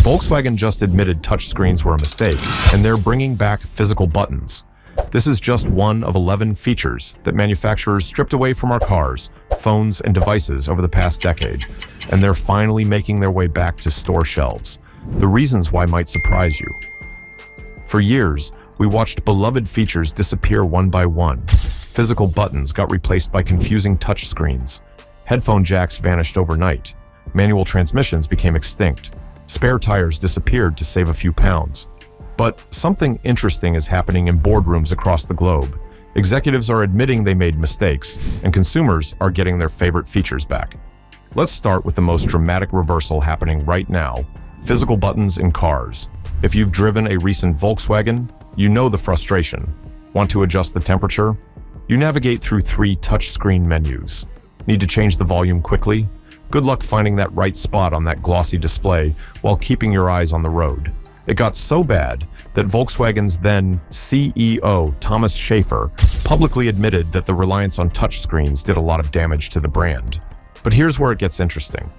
Volkswagen just admitted touchscreens were a mistake, and they're bringing back physical buttons. This is just one of 11 features that manufacturers stripped away from our cars, phones, and devices over the past decade, and they're finally making their way back to store shelves. The reasons why might surprise you. For years, we watched beloved features disappear one by one. Physical buttons got replaced by confusing touchscreens. Headphone jacks vanished overnight. Manual transmissions became extinct. Spare tires disappeared to save a few pounds. But something interesting is happening in boardrooms across the globe. Executives are admitting they made mistakes, and consumers are getting their favorite features back. Let's start with the most dramatic reversal happening right now: physical buttons in cars. If you've driven a recent Volkswagen, you know the frustration. Want to adjust the temperature? You navigate through 3 touchscreen menus. Need to change the volume quickly? Good luck finding that right spot on that glossy display while keeping your eyes on the road. It got so bad that Volkswagen's then CEO, Thomas Schaefer, publicly admitted that the reliance on touchscreens did a lot of damage to the brand. But here's where it gets interesting.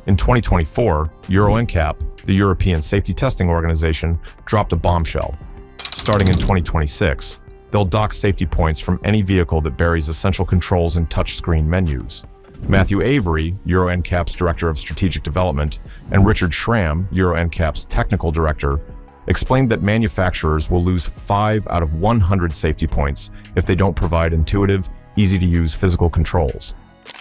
In 2024, Euro NCAP, the European Safety Testing Organization, dropped a bombshell. Starting in 2026, they'll dock safety points from any vehicle that buries essential controls in touchscreen menus. Matthew Avery, Euro NCAP's Director of Strategic Development, and Richard Schramm, Euro NCAP's Technical Director, explained that manufacturers will lose 5 out of 100 safety points if they don't provide intuitive, easy-to-use physical controls.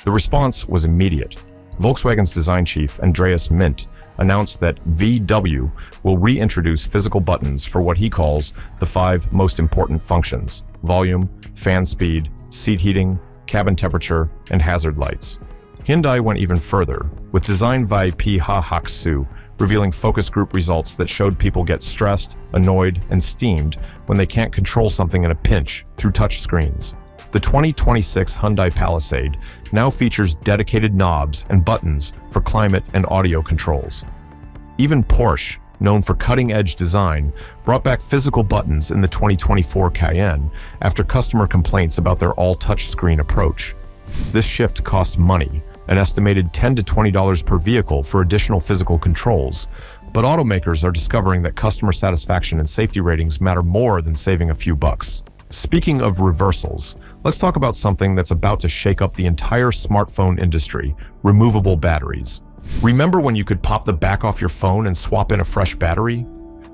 The response was immediate. Volkswagen's design chief, Andreas Mint, announced that VW will reintroduce physical buttons for what he calls the 5 most important functions: volume, fan speed, seat heating, cabin temperature, and hazard lights. Hyundai went even further, with design VP Ha Hak-soo revealing focus group results that showed people get stressed, annoyed, and steamed when they can't control something in a pinch through touch screens. The 2026 Hyundai Palisade now features dedicated knobs and buttons for climate and audio controls. Even Porsche, known for cutting-edge design, brought back physical buttons in the 2024 Cayenne after customer complaints about their all-touchscreen approach. This shift costs money, an estimated $10 to $20 per vehicle for additional physical controls, but automakers are discovering that customer satisfaction and safety ratings matter more than saving a few bucks. Speaking of reversals, let's talk about something that's about to shake up the entire smartphone industry: removable batteries. Remember when you could pop the back off your phone and swap in a fresh battery?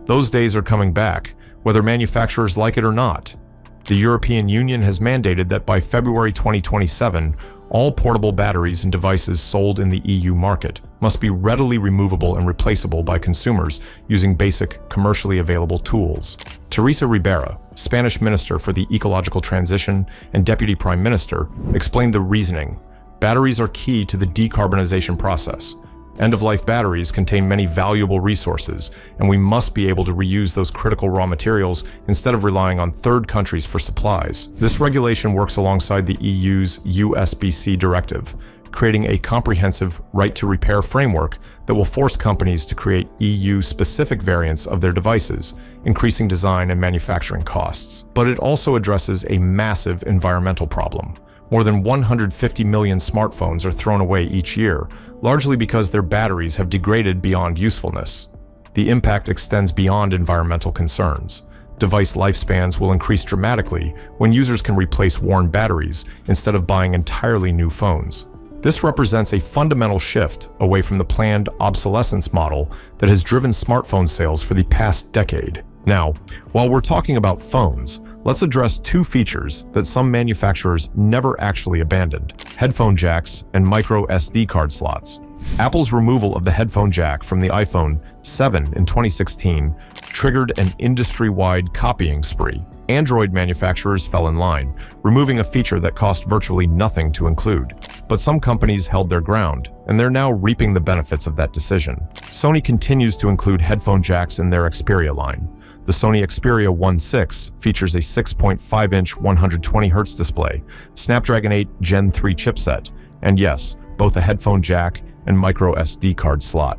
Those days are coming back, whether manufacturers like it or not. The European Union has mandated that by February 2027, all portable batteries and devices sold in the EU market must be readily removable and replaceable by consumers using basic, commercially available tools. Teresa Ribera, Spanish Minister for the Ecological Transition and Deputy Prime Minister, explained the reasoning. Batteries are key to the decarbonization process. End-of-life batteries contain many valuable resources, and we must be able to reuse those critical raw materials instead of relying on third countries for supplies. This regulation works alongside the EU's USB-C directive, creating a comprehensive right-to-repair framework that will force companies to create EU-specific variants of their devices, increasing design and manufacturing costs. But it also addresses a massive environmental problem. More than 150 million smartphones are thrown away each year, largely because their batteries have degraded beyond usefulness. The impact extends beyond environmental concerns. Device lifespans will increase dramatically when users can replace worn batteries instead of buying entirely new phones. This represents a fundamental shift away from the planned obsolescence model that has driven smartphone sales for the past decade. Now, while we're talking about phones, let's address 2 features that some manufacturers never actually abandoned: headphone jacks and micro SD card slots. Apple's removal of the headphone jack from the iPhone 7 in 2016 triggered an industry-wide copying spree. Android manufacturers fell in line, removing a feature that cost virtually nothing to include. But some companies held their ground, and they're now reaping the benefits of that decision. Sony continues to include headphone jacks in their Xperia line. The Sony Xperia 1.6 features a 6.5-inch 120Hz display, Snapdragon 8 Gen 3 chipset, and yes, both a headphone jack and micro SD card slot.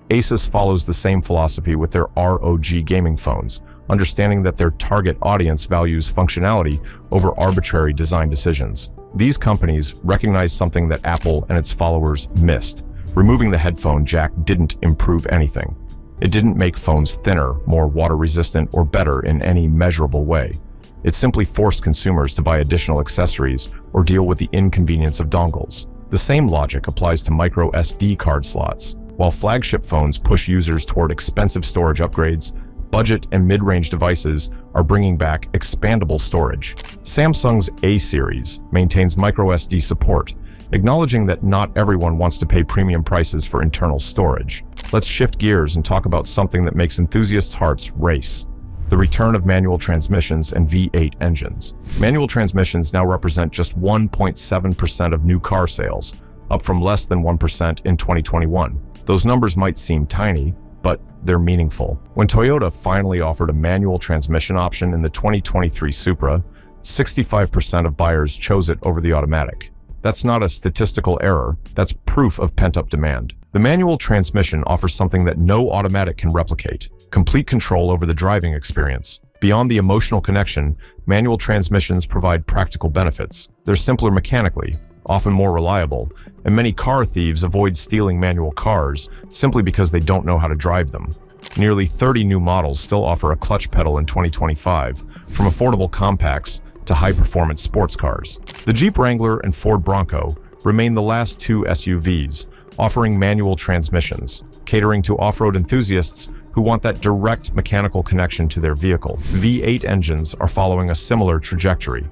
Asus follows the same philosophy with their ROG gaming phones, understanding that their target audience values functionality over arbitrary design decisions. These companies recognize something that Apple and its followers missed. Removing the headphone jack didn't improve anything. It didn't make phones thinner, more water-resistant, or better in any measurable way. It simply forced consumers to buy additional accessories or deal with the inconvenience of dongles. The same logic applies to micro SD card slots. While flagship phones push users toward expensive storage upgrades, budget and mid-range devices are bringing back expandable storage. Samsung's A series maintains micro SD support, acknowledging that not everyone wants to pay premium prices for internal storage. Let's shift gears and talk about something that makes enthusiasts' hearts race: the return of manual transmissions and V8 engines. Manual transmissions now represent just 1.7% of new car sales, up from less than 1% in 2021. Those numbers might seem tiny, but they're meaningful. When Toyota finally offered a manual transmission option in the 2023 Supra, 65% of buyers chose it over the automatic. That's not a statistical error, that's proof of pent-up demand. The manual transmission offers something that no automatic can replicate: complete control over the driving experience. Beyond the emotional connection, manual transmissions provide practical benefits. They're simpler mechanically, often more reliable, and many car thieves avoid stealing manual cars simply because they don't know how to drive them. Nearly 30 new models still offer a clutch pedal in 2025, from affordable compacts to high-performance sports cars. The Jeep Wrangler and Ford Bronco remain the last two SUVs, offering manual transmissions, catering to off-road enthusiasts who want that direct mechanical connection to their vehicle. V8 engines are following a similar trajectory.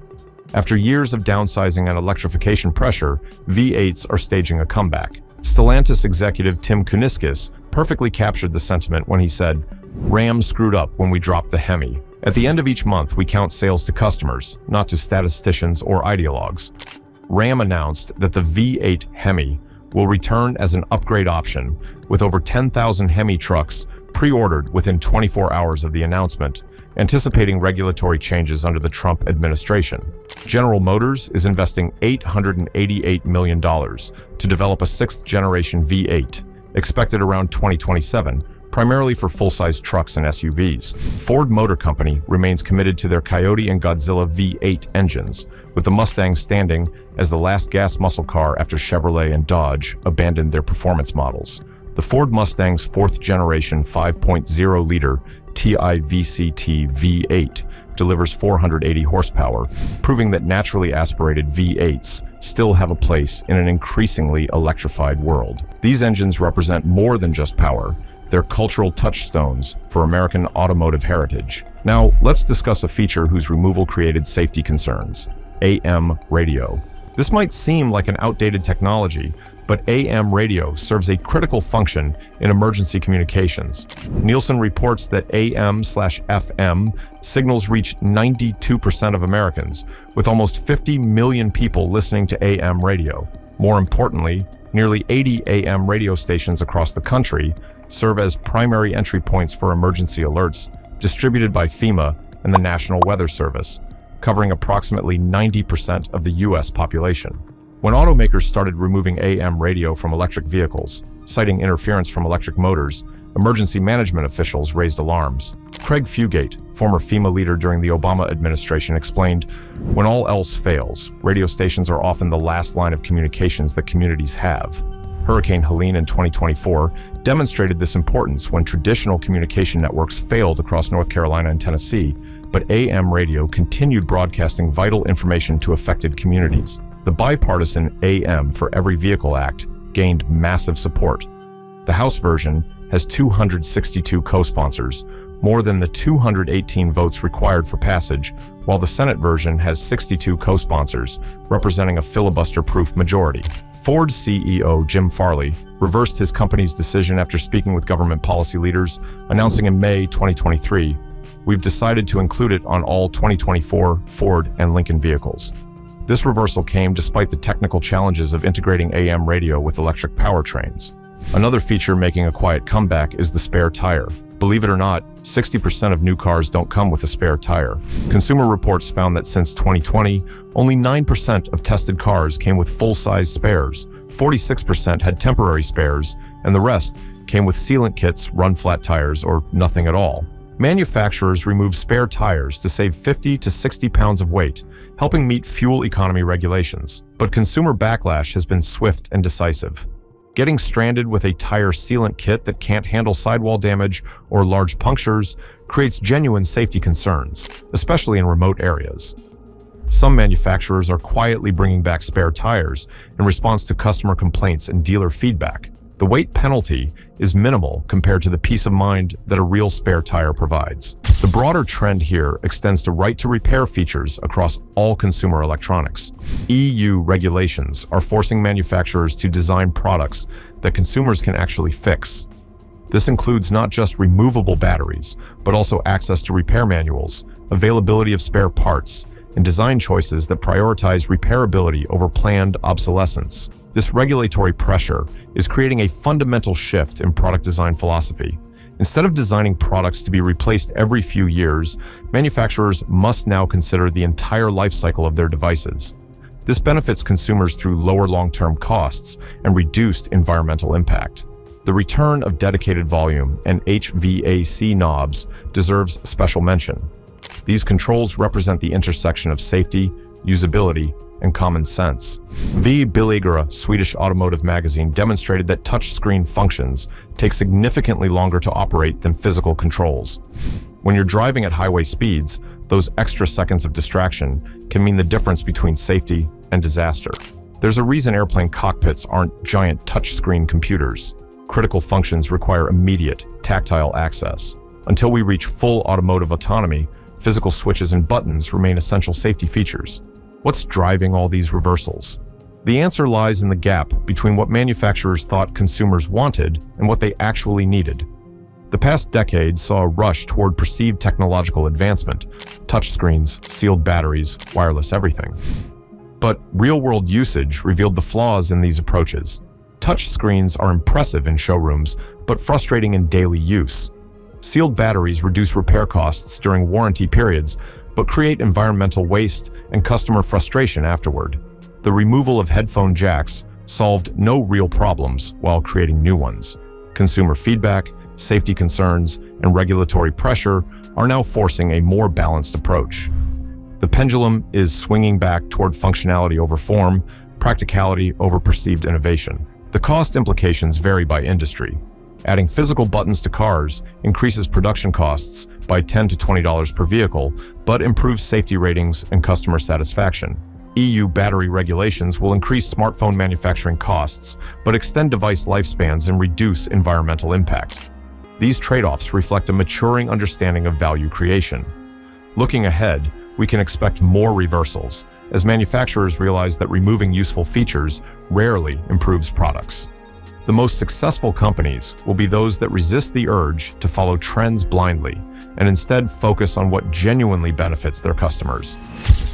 After years of downsizing and electrification pressure, V8s are staging a comeback. Stellantis executive Tim Kuniskis perfectly captured the sentiment when he said, "Ram screwed up when we dropped the Hemi. At the end of each month, we count sales to customers, not to statisticians or ideologues." Ram announced that the V8 Hemi will return as an upgrade option, with over 10,000 Hemi trucks pre-ordered within 24 hours of the announcement, anticipating regulatory changes under the Trump administration. General Motors is investing $888 million to develop a sixth-generation V8, expected around 2027, primarily for full-size trucks and SUVs. Ford Motor Company remains committed to their Coyote and Godzilla V8 engines, with the Mustang standing as the last gas muscle car after Chevrolet and Dodge abandoned their performance models. The Ford Mustang's fourth-generation 5.0-liter TIVCT V8 delivers 480 horsepower, proving that naturally aspirated V8s still have a place in an increasingly electrified world. These engines represent more than just power. They're cultural touchstones for American automotive heritage. Now, let's discuss a feature whose removal created safety concerns: AM radio. This might seem like an outdated technology, but AM radio serves a critical function in emergency communications. Nielsen reports that AM/FM signals reach 92% of Americans, with almost 50 million people listening to AM radio. More importantly, nearly 80 AM radio stations across the country serve as primary entry points for emergency alerts distributed by FEMA and the National Weather Service, covering approximately 90% of the U.S. population. When automakers started removing AM radio from electric vehicles, citing interference from electric motors, emergency management officials raised alarms. Craig Fugate, former FEMA leader during the Obama administration, explained, "When all else fails, radio stations are often the last line of communications that communities have." Hurricane Helene in 2024 demonstrated this importance when traditional communication networks failed across North Carolina and Tennessee, but AM radio continued broadcasting vital information to affected communities. The bipartisan AM for Every Vehicle Act gained massive support. The House version has 262 co-sponsors, more than the 218 votes required for passage, while the Senate version has 62 co-sponsors, representing a filibuster-proof majority. Ford CEO Jim Farley reversed his company's decision after speaking with government policy leaders, announcing in May 2023, "We've decided to include it on all 2024 Ford and Lincoln vehicles." This reversal came despite the technical challenges of integrating AM radio with electric powertrains. Another feature making a quiet comeback is the spare tire. Believe it or not, 60% of new cars don't come with a spare tire. Consumer Reports found that since 2020, only 9% of tested cars came with full-size spares, 46% had temporary spares, and the rest came with sealant kits, run-flat tires, or nothing at all. Manufacturers remove spare tires to save 50 to 60 pounds of weight, helping meet fuel economy regulations. But consumer backlash has been swift and decisive. Getting stranded with a tire sealant kit that can't handle sidewall damage or large punctures creates genuine safety concerns, especially in remote areas. Some manufacturers are quietly bringing back spare tires in response to customer complaints and dealer feedback. The weight penalty is minimal compared to the peace of mind that a real spare tire provides. The broader trend here extends to right-to-repair features across all consumer electronics. EU regulations are forcing manufacturers to design products that consumers can actually fix. This includes not just removable batteries, but also access to repair manuals, availability of spare parts, and design choices that prioritize repairability over planned obsolescence. This regulatory pressure is creating a fundamental shift in product design philosophy. Instead of designing products to be replaced every few years, manufacturers must now consider the entire life cycle of their devices. This benefits consumers through lower long-term costs and reduced environmental impact. The return of dedicated volume and HVAC knobs deserves special mention. These controls represent the intersection of safety, usability, and common sense. V. Billigare, Swedish automotive magazine, demonstrated that touchscreen functions take significantly longer to operate than physical controls. When you're driving at highway speeds, those extra seconds of distraction can mean the difference between safety and disaster. There's a reason airplane cockpits aren't giant touchscreen computers. Critical functions require immediate, tactile access. Until we reach full automotive autonomy, physical switches and buttons remain essential safety features. What's driving all these reversals? The answer lies in the gap between what manufacturers thought consumers wanted and what they actually needed. The past decade saw a rush toward perceived technological advancement: touchscreens, sealed batteries, wireless everything. But real-world usage revealed the flaws in these approaches. Touchscreens are impressive in showrooms, but frustrating in daily use. Sealed batteries reduce repair costs during warranty periods, but create environmental waste and customer frustration afterward. The removal of headphone jacks solved no real problems while creating new ones. Consumer feedback, safety concerns, and regulatory pressure are now forcing a more balanced approach. The pendulum is swinging back toward functionality over form, practicality over perceived innovation. The cost implications vary by industry. Adding physical buttons to cars increases production costs by $10 to $20 per vehicle, but improves safety ratings and customer satisfaction. EU battery regulations will increase smartphone manufacturing costs, but extend device lifespans and reduce environmental impact. These trade-offs reflect a maturing understanding of value creation. Looking ahead, we can expect more reversals, as manufacturers realize that removing useful features rarely improves products. The most successful companies will be those that resist the urge to follow trends blindly and instead focus on what genuinely benefits their customers.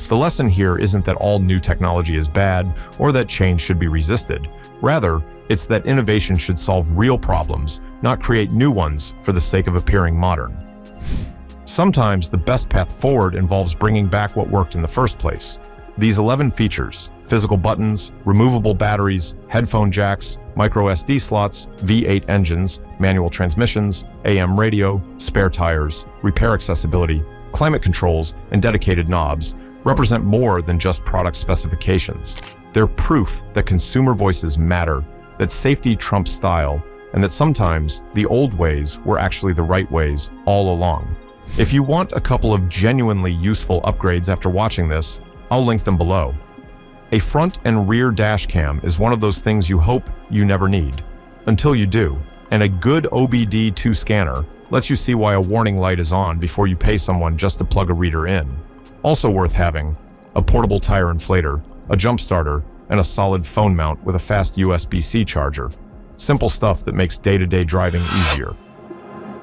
The lesson here isn't that all new technology is bad or that change should be resisted. Rather, it's that innovation should solve real problems, not create new ones for the sake of appearing modern. Sometimes the best path forward involves bringing back what worked in the first place. These 11 features, physical buttons, removable batteries, headphone jacks, micro SD slots, V8 engines, manual transmissions, AM radio, spare tires, repair accessibility, climate controls, and dedicated knobs, represent more than just product specifications. They're proof that consumer voices matter, that safety trumps style, and that sometimes the old ways were actually the right ways all along. If you want a couple of genuinely useful upgrades after watching this, I'll link them below. A front and rear dash cam is one of those things you hope you never need, until you do. And a good OBD2 scanner lets you see why a warning light is on before you pay someone just to plug a reader in. Also worth having, a portable tire inflator, a jump starter, and a solid phone mount with a fast USB-C charger. Simple stuff that makes day-to-day driving easier.